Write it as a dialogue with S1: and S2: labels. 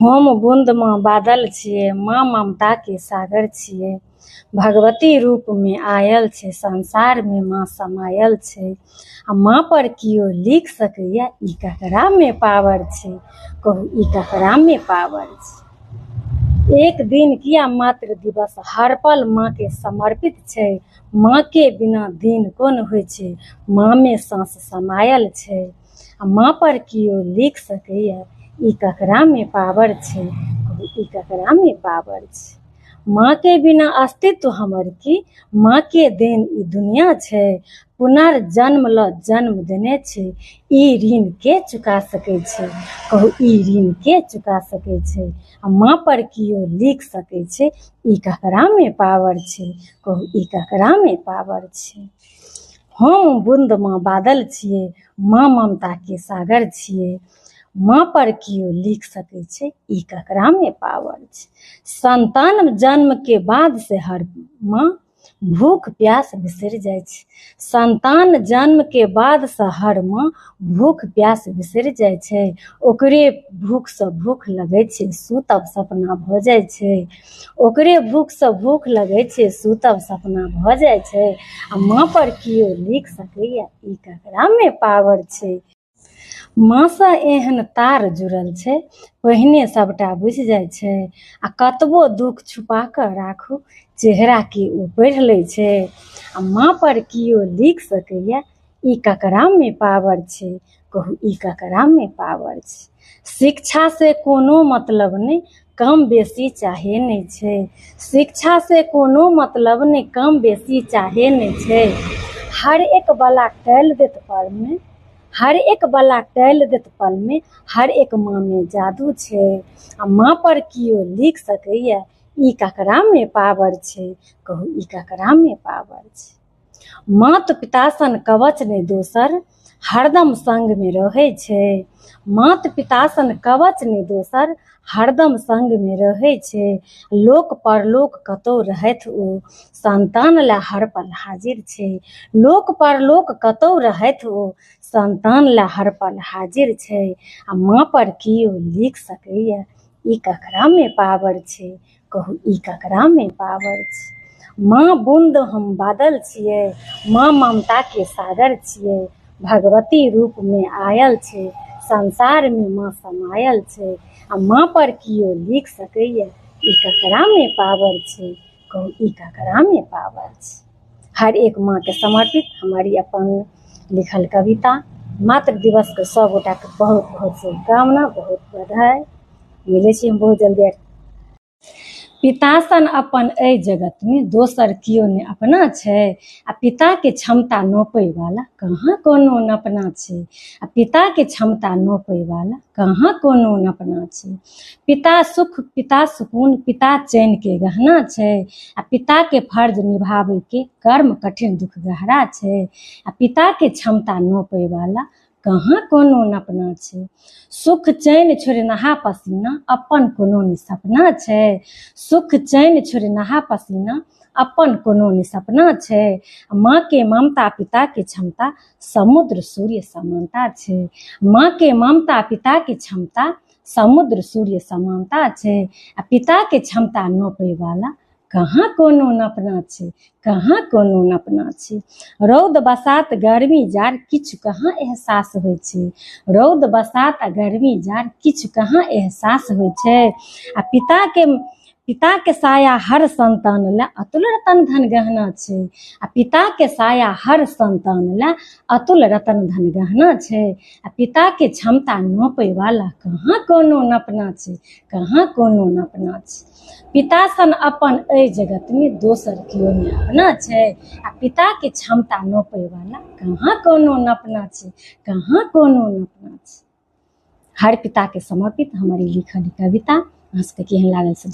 S1: हम बूंद माँ बादल छिए, माँ ममता के सागर छिए। भगवती रूप में आयल छे, संसार में माँ समायल छे। आ माँ पर कियो लिख सकैया, ई ककरा में पावर छे। कहू ई ककरा में पावर छे। एक दिन किया मात्र दिवस, हर पल माँ के समर्पित छे। माँ के बिना दिन कोन होय छे, माँ में सांस समायल छे। माँ पर कियो लिख सकैया, ई ककरा में पावर छे। ई ककरा में पावर छे। माँ के बिना अस्तित्व हमर की, माँ के देन ई दुनिया छे। पुनर्जन्म ल जन्म देने छे, ई ऋण के चुका सकै छे। कहू ई ऋण के चुका सकै छे। माँ पर कियो लिख सकै छे, ई ककरा में पावर छे। कहू ई ककरा में पावर छे। हम बूंद माँ बादल छिए, माँ ममता के सागर छिए। माँ पर कियो लिख सकै छे, ई ककरा में पावर छे। संतान जन्म के बाद से हर माँ भूख प्यास बिसर जाय छे। संतान जन्म के बाद से हर माँ भूख प्यास बिसर जाय छे। ओकरे भूख से भूख लगे छे, सुतब सपना भ जाय छे। ओकरे भूख से भूख लगे छे, सुतब सपना भ जाय छे। आ माँ पर कियो लिख सकैया, ई ककरा में पावर छे। माँ से एहन तार जुड़ल छे, पहिने सबटा बुझि जाय छे। आ कतबो दुख छुपा कर राखू, चेहरा के ओ पढ़ि लै छे। आ माँ पर कियो लिख सकैया, ई ककरा में पावर छे। कहू ई ककरा में पावर छे। शिक्षा से कोनो मतलब नहीं, कम बेसी चाहे नहीं छे। शिक्षा से कोनो मतलब नहीं, कम बेसी चाहे नहीं छे। हर एक बला टैल देत पर में, हर एक बला टैल देत पल में, हर एक माँ में जादू छे। आ माँ पर कियो लिख सकैया, ई ककरा में पावर छे। कहू ई ककरा में पावर छे। मात पिता सन कवच नहीं दोसर, हरदम संग में रहे छे। मात पिता सन कवच नहीं दोसर, हरदम संग में रहे छे। लोक परलोक कतौ रहत ओ, संतान ला हर पल हाजिर छे। लोक परलोक कतौ रहत ओ, संतान ला हर पल हाजिर छे। आ माँ पर कियो लिख सकैया, ई ककरा में पावर छे। कहू ई ककरा में पावर छे। माँ बूंद हम बादल छिए, माँ ममता के सागर छिए। भगवती रूप में आयल छे, संसार में माँ समायल छे। आ माँ पर कियो लिख सकैया, ई ककरा में पावर छे। कहू ई ककरा में पावर छे। हर एक माँ के समर्पित हमारी अपन लिखल कविता। मातृ दिवस के सब गोटा के बहुत बहुत शुभकामना, बहुत बधाई। मिले छी हम बहुत जल्दी। पिता सन अपन एहि जगत में दोसर कियो ने अपना छे। आ पिता के क्षमता नोपे वाला कहाँ कोनो नपना छे। आ पिता के क्षमता नोपे वाला कहाँ कोनो नपना छे। पिता सुख, पिता सुकून, पिता चैन के गहना छे। आ पिता के फर्ज निभावे के कर्म कठिन दुख गहरा छे। आ पिता के क्षमता नोपे वाला कहाँ कोनो नपना छे। सुख चैन छोड़े नहा पसीना, अपन कोनो नि सपना छे। सुख चैन छोड़े नहा पसीना, अपन कोनो नि सपना छे। माँ के ममता पिता के क्षमता, समुद्र सूर्य समानता छे। माँ के ममता पिता के क्षमता, समुद्र सूर्य समानता छे। आ पिता के क्षमता नोपे वाला कहाँ कोनो नपना छे, कहाँ कोनो नपना छे। रौद बसात गर्मी जाड़ किछु कहाँ एहसास होइ छे। रौद बसात आ गर्मी जाड़ किछु कहाँ एहसास होइ छे। आ पिता के साया हर संतान ला अतुल रतन धन गहना छे। आ पिता के साया हर संतान ला अतुल रतन धन गहना छे। आ पिता के क्षमता नोपे वाला कहाँ कोनो नपना छे, कहाँ कोनो नपना छे। पिता सन अपन एहि जगत में दोसर कियो ने अपना छे। आ पिता के क्षमता नोपे वाला कहाँ कोनो नपना छे, कहाँ कोनो नपना छे। हर पिता के समर्पित हमारी लिखल कविता। अहाँ सबके केहन लागल से